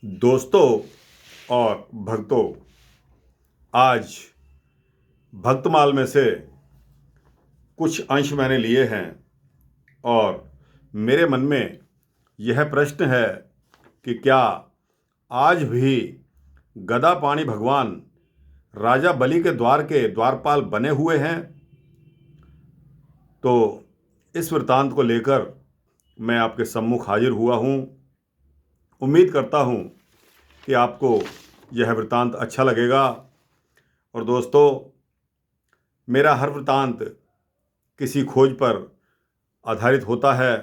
दोस्तों और भक्तों, आज भक्तमाल में से कुछ अंश मैंने लिए हैं और मेरे मन में यह प्रश्न है कि क्या आज भी गदापाणि भगवान राजा बलि के द्वार के द्वारपाल बने हुए हैं। तो इस वृत्तांत को लेकर मैं आपके सम्मुख हाजिर हुआ हूँ। उम्मीद करता हूँ कि आपको यह वृत्तांत अच्छा लगेगा। और दोस्तों, मेरा हर वृत्तांत किसी खोज पर आधारित होता है।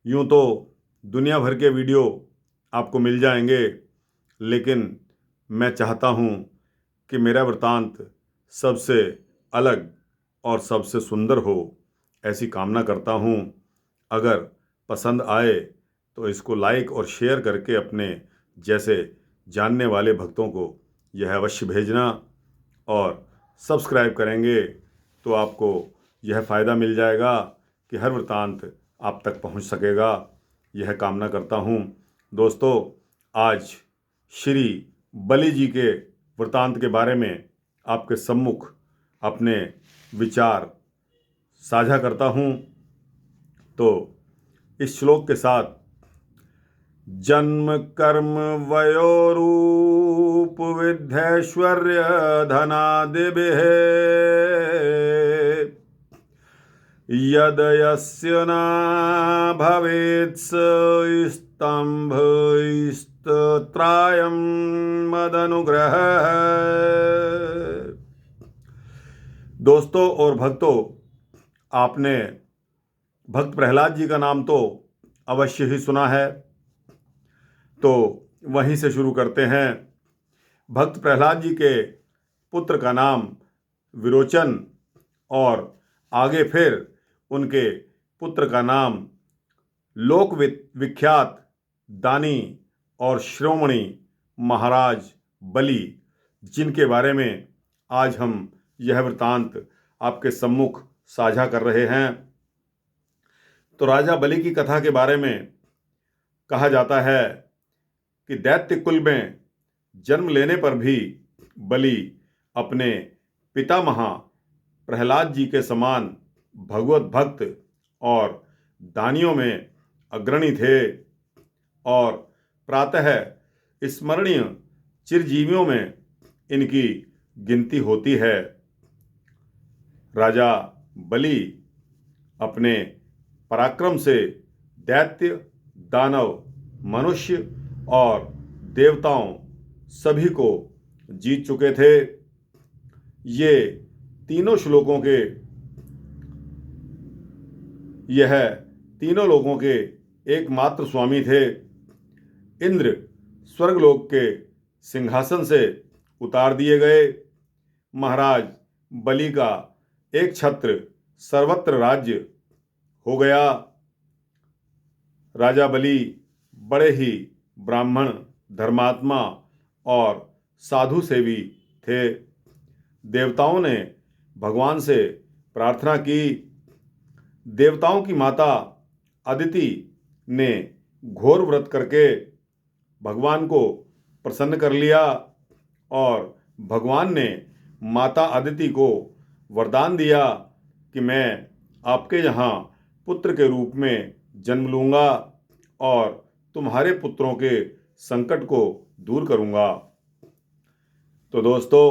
यूँ तो दुनिया भर के वीडियो आपको मिल जाएंगे, लेकिन मैं चाहता हूँ कि मेरा वृत्तांत सबसे अलग और सबसे सुंदर हो, ऐसी कामना करता हूँ। अगर पसंद आए तो इसको लाइक और शेयर करके अपने जैसे जानने वाले भक्तों को यह अवश्य भेजना, और सब्सक्राइब करेंगे तो आपको यह फ़ायदा मिल जाएगा कि हर वृत्तांत आप तक पहुंच सकेगा। यह कामना करता हूं। दोस्तों, आज श्री बलि जी के वृत्तांत के बारे में आपके सम्मुख अपने विचार साझा करता हूं। तो इस श्लोक के साथ, जन्म कर्म वयोरूप विद्यैश्वर्य धनादिभिः यद यस्य न भवेत् स स्तंभ स्तोत्रायं मदनुग्रह। दोस्तों और भक्तों, आपने भक्त प्रहलाद जी का नाम तो अवश्य ही सुना है, तो वहीं से शुरू करते हैं। भक्त प्रहलाद जी के पुत्र का नाम विरोचन और आगे फिर उनके पुत्र का नाम लोक विख्यात दानी और शिरोमणि महाराज बलि, जिनके बारे में आज हम यह वृत्तांत आपके सम्मुख साझा कर रहे हैं। तो राजा बलि की कथा के बारे में कहा जाता है कि दैत्य कुल में जन्म लेने पर भी बलि अपने पितामह प्रहलाद जी के समान भगवत भक्त और दानियों में अग्रणी थे, और प्रातः स्मरणीय चिरजीवियों में इनकी गिनती होती है। राजा बलि अपने पराक्रम से दैत्य, दानव, मनुष्य और देवताओं सभी को जीत चुके थे। ये तीनों श्लोकों के यह तीनों लोगों के एकमात्र स्वामी थे। इंद्र स्वर्गलोक के सिंहासन से उतार दिए गए। महाराज बलि का एक छत्र सर्वत्र राज्य हो गया। राजा बलि बड़े ही ब्राह्मण, धर्मात्मा और साधु सेवी थे। देवताओं ने भगवान से प्रार्थना की। देवताओं की माता अदिति ने घोर व्रत करके भगवान को प्रसन्न कर लिया, और भगवान ने माता अदिति को वरदान दिया कि मैं आपके यहाँ पुत्र के रूप में जन्म लूँगा और तुम्हारे पुत्रों के संकट को दूर करूँगा। तो दोस्तों,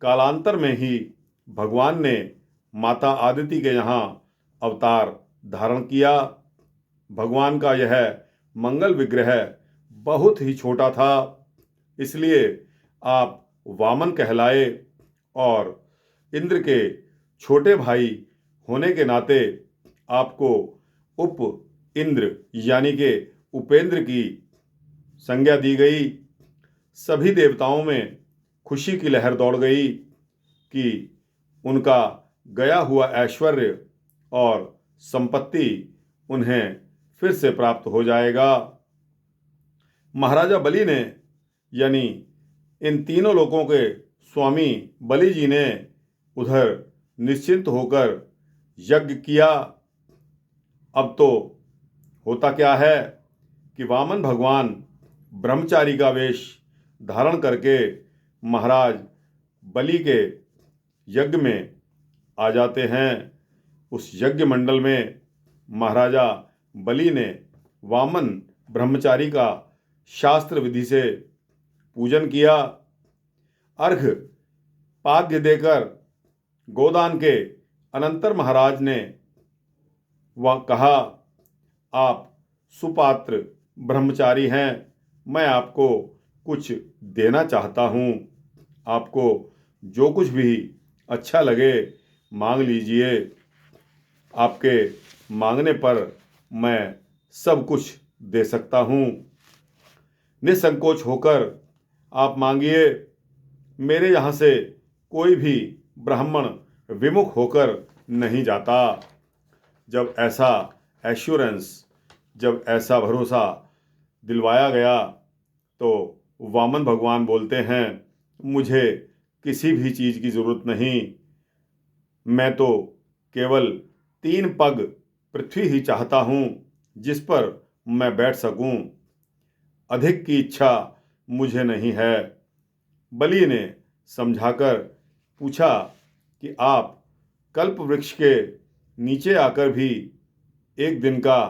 कालांतर में ही भगवान ने माता अदिति के यहाँ अवतार धारण किया। भगवान का यह मंगल विग्रह बहुत ही छोटा था, इसलिए आप वामन कहलाए, और इंद्र के छोटे भाई होने के नाते आपको उप इंद्र यानी के उपेंद्र की संज्ञा दी गई। सभी देवताओं में खुशी की लहर दौड़ गई कि उनका गया हुआ ऐश्वर्य और संपत्ति उन्हें फिर से प्राप्त हो जाएगा। महाराजा बलि ने यानी इन तीनों लोकों के स्वामी बलि जी ने उधर निश्चिंत होकर यज्ञ किया। अब तो होता क्या है कि वामन भगवान ब्रह्मचारी का वेश धारण करके महाराज बलि के यज्ञ में आ जाते हैं। उस यज्ञ मंडल में महाराजा बलि ने वामन ब्रह्मचारी का शास्त्र विधि से पूजन किया। अर्घ पाद्य देकर गोदान के अनंतर महाराज ने वह कहा, आप सुपात्र ब्रह्मचारी हैं, मैं आपको कुछ देना चाहता हूँ। आपको जो कुछ भी अच्छा लगे मांग लीजिए। आपके मांगने पर मैं सब कुछ दे सकता हूँ। निसंकोच होकर आप मांगिए। मेरे यहाँ से कोई भी ब्राह्मण विमुख होकर नहीं जाता। जब ऐसा एश्योरेंस, जब ऐसा भरोसा दिलवाया गया तो वामन भगवान बोलते हैं, मुझे किसी भी चीज़ की ज़रूरत नहीं, मैं तो केवल 3 पग पृथ्वी ही चाहता हूँ जिस पर मैं बैठ सकूँ। अधिक की इच्छा मुझे नहीं है। बलि ने समझाकर पूछा कि आप कल्प वृक्ष के नीचे आकर भी एक दिन का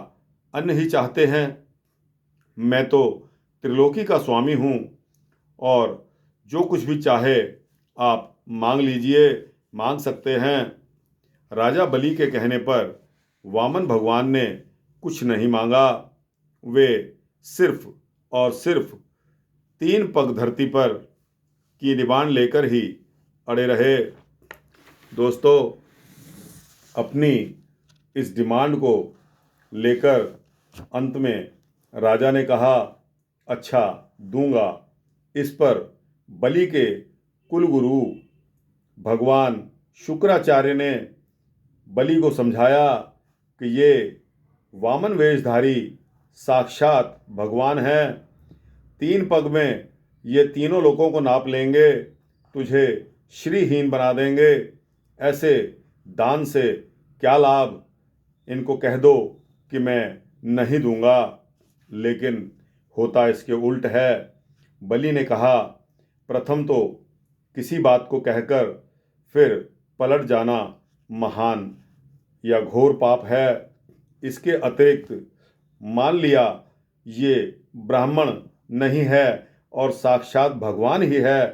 अन्न ही चाहते हैं। मैं तो त्रिलोकी का स्वामी हूँ और जो कुछ भी चाहे आप मांग लीजिए, मांग सकते हैं। राजा बलि के कहने पर वामन भगवान ने कुछ नहीं मांगा। वे सिर्फ और सिर्फ 3 पग धरती पर की डिमांड लेकर ही अड़े रहे। दोस्तों, अपनी इस डिमांड को लेकर अंत में राजा ने कहा, अच्छा दूंगा। इस पर बलि के कुलगुरु भगवान शुक्राचार्य ने बलि को समझाया कि ये वामन वेशधारी साक्षात भगवान हैं। 3 पग में ये तीनों लोगों को नाप लेंगे, तुझे श्रीहीन बना देंगे। ऐसे दान से क्या लाभ? इनको कह दो कि मैं नहीं दूंगा। लेकिन होता इसके उल्ट है। बलि ने कहा, प्रथम तो किसी बात को कहकर फिर पलट जाना महान या घोर पाप है। इसके अतिरिक्त मान लिया ये ब्राह्मण नहीं है और साक्षात भगवान ही है,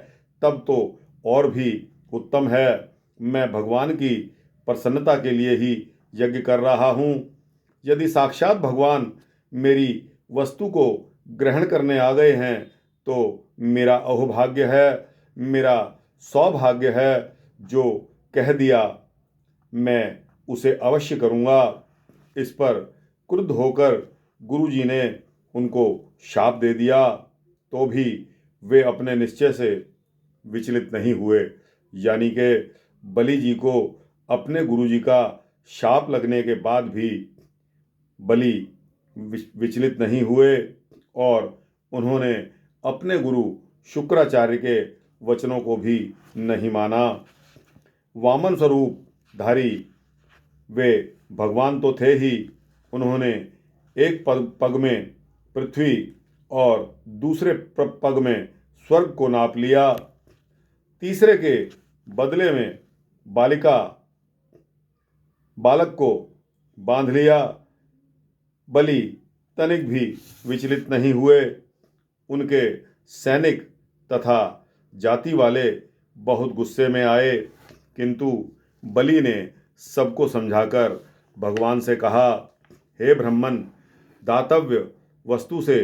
तब तो और भी उत्तम है। मैं भगवान की प्रसन्नता के लिए ही यज्ञ कर रहा हूँ। यदि साक्षात भगवान मेरी वस्तु को ग्रहण करने आ गए हैं तो मेरा अहोभाग्य है, मेरा सौभाग्य है। जो कह दिया मैं उसे अवश्य करूँगा। इस पर क्रुद्ध होकर गुरुजी ने उनको शाप दे दिया, तो भी वे अपने निश्चय से विचलित नहीं हुए। यानी कि बलि जी को अपने गुरुजी का शाप लगने के बाद भी बलि विचलित नहीं हुए और उन्होंने अपने गुरु शुक्राचार्य के वचनों को भी नहीं माना। वामन स्वरूप धारी वे भगवान तो थे ही, उन्होंने एक पग में पृथ्वी और दूसरे पग में स्वर्ग को नाप लिया। तीसरे के बदले में बालक को बांध लिया। बलि तनिक भी विचलित नहीं हुए। उनके सैनिक तथा जाति वाले बहुत गुस्से में आए, किंतु बलि ने सबको समझाकर भगवान से कहा, हे ब्राह्मण, दातव्य वस्तु से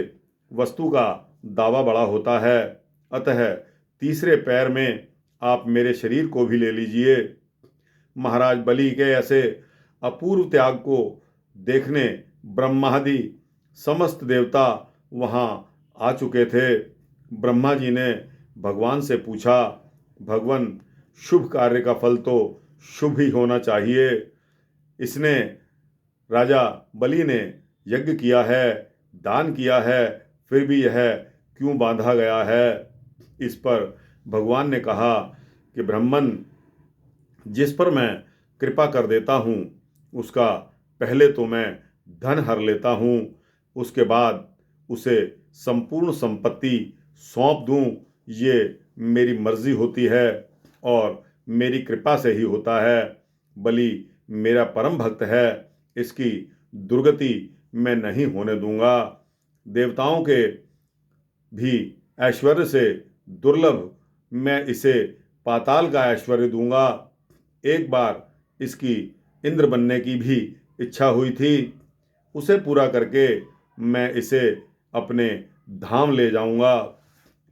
वस्तु का दावा बड़ा होता है, अतः तीसरे पैर में आप मेरे शरीर को भी ले लीजिए। महाराज बलि के ऐसे अपूर्व त्याग को देखने ब्रह्मादि समस्त देवता वहाँ आ चुके थे। ब्रह्मा जी ने भगवान से पूछा, भगवान, शुभ कार्य का फल तो शुभ ही होना चाहिए। इसने राजा बलि ने यज्ञ किया है, दान किया है, फिर भी यह क्यों बांधा गया है? इस पर भगवान ने कहा कि ब्राह्मण, जिस पर मैं कृपा कर देता हूँ उसका पहले तो मैं धन हर लेता हूँ, उसके बाद उसे संपूर्ण संपत्ति सौंप दूं, ये मेरी मर्जी होती है और मेरी कृपा से ही होता है। बलि मेरा परम भक्त है, इसकी दुर्गति मैं नहीं होने दूंगा। देवताओं के भी ऐश्वर्य से दुर्लभ मैं इसे पाताल का ऐश्वर्य दूंगा। एक बार इसकी इंद्र बनने की भी इच्छा हुई थी, उसे पूरा करके मैं इसे अपने धाम ले जाऊंगा।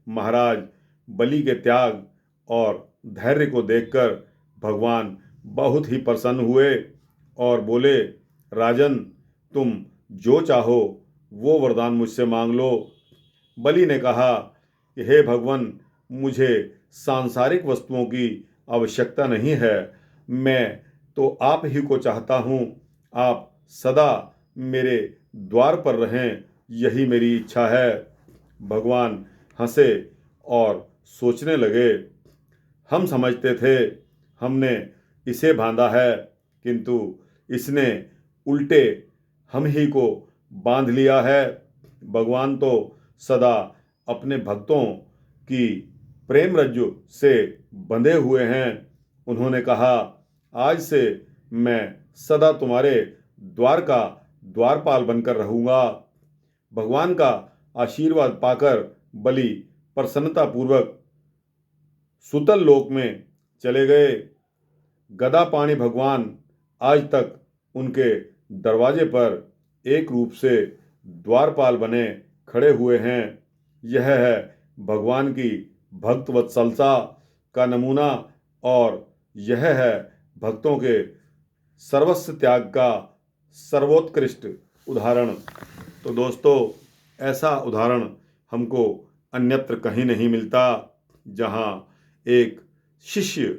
महाराज बलि के त्याग और धैर्य को देखकर भगवान बहुत ही प्रसन्न हुए और बोले, राजन, तुम जो चाहो वो वरदान मुझसे मांग लो। बलि ने कहा कि हे भगवान, मुझे सांसारिक वस्तुओं की आवश्यकता नहीं है, मैं तो आप ही को चाहता हूँ। आप सदा मेरे द्वार पर रहें, यही मेरी इच्छा है। भगवान हंसे और सोचने लगे, हम समझते थे हमने इसे बांधा है, किंतु इसने उल्टे हम ही को बांध लिया है। भगवान तो सदा अपने भक्तों की प्रेम रज्जु से बंधे हुए हैं। उन्होंने कहा, आज से मैं सदा तुम्हारे द्वार का द्वारपाल बनकर रहूंगा। भगवान का आशीर्वाद पाकर बलि प्रसन्नतापूर्वक सुतल लोक में चले गए। गदापाणि भगवान आज तक उनके दरवाजे पर एक रूप से द्वारपाल बने खड़े हुए हैं। यह है भगवान की भक्त वत्सलता का नमूना और यह है भक्तों के सर्वस्व त्याग का सर्वोत्कृष्ट उदाहरण। तो दोस्तों, ऐसा उदाहरण हमको अन्यत्र कहीं नहीं मिलता, जहाँ एक शिष्य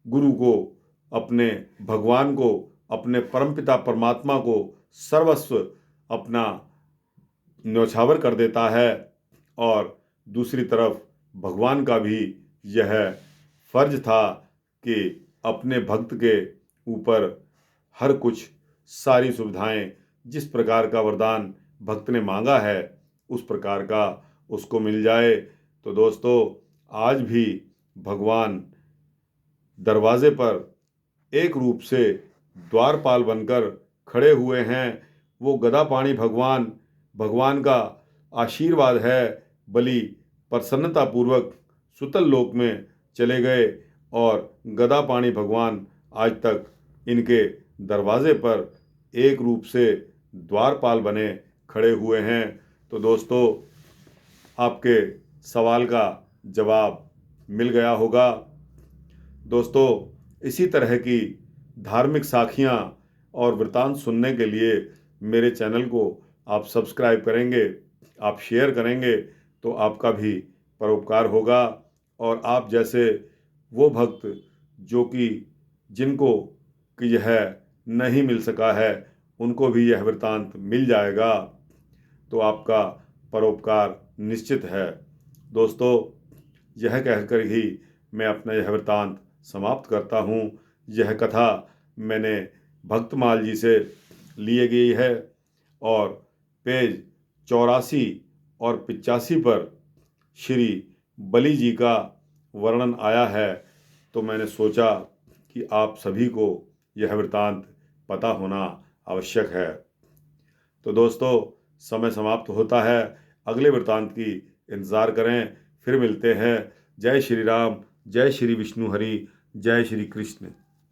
गुरु को, अपने भगवान को, अपने परमपिता परमात्मा को सर्वस्व अपना न्यौछावर कर देता है और दूसरी तरफ भगवान का भी यह फर्ज था कि अपने भक्त के ऊपर हर कुछ सारी सुविधाएं, जिस प्रकार का वरदान भक्त ने मांगा है उस प्रकार का उसको मिल जाए। तो दोस्तों, आज भी भगवान दरवाजे पर एक रूप से द्वारपाल बनकर खड़े हुए हैं। वो गदापाणि भगवान, भगवान का आशीर्वाद है। बलि प्रसन्नतापूर्वक सुतल लोक में चले गए और गदापाणि भगवान आज तक इनके दरवाजे पर एक रूप से द्वारपाल बने खड़े हुए हैं। तो दोस्तों, आपके सवाल का जवाब मिल गया होगा। दोस्तों, इसी तरह की धार्मिक साखियाँ और वृतांत सुनने के लिए मेरे चैनल को आप सब्सक्राइब करेंगे, आप शेयर करेंगे तो आपका भी परोपकार होगा और आप जैसे वो भक्त जो कि जिनको कि यह नहीं मिल सका है, उनको भी यह वृतांत मिल जाएगा। तो आपका परोपकार निश्चित है। दोस्तों, यह कहकर ही मैं अपना यह वृतांत समाप्त करता हूँ। यह कथा मैंने भक्तमाल जी से लिए गई है और पेज 84 और 85 पर श्री बलि जी का वर्णन आया है। तो मैंने सोचा कि आप सभी को यह वृतांत पता होना आवश्यक है। तो दोस्तों, समय समाप्त होता है। अगले वृतांत की इंतज़ार करें। फिर मिलते हैं। जय श्री राम, जय श्री विष्णु हरि, जय श्री कृष्ण।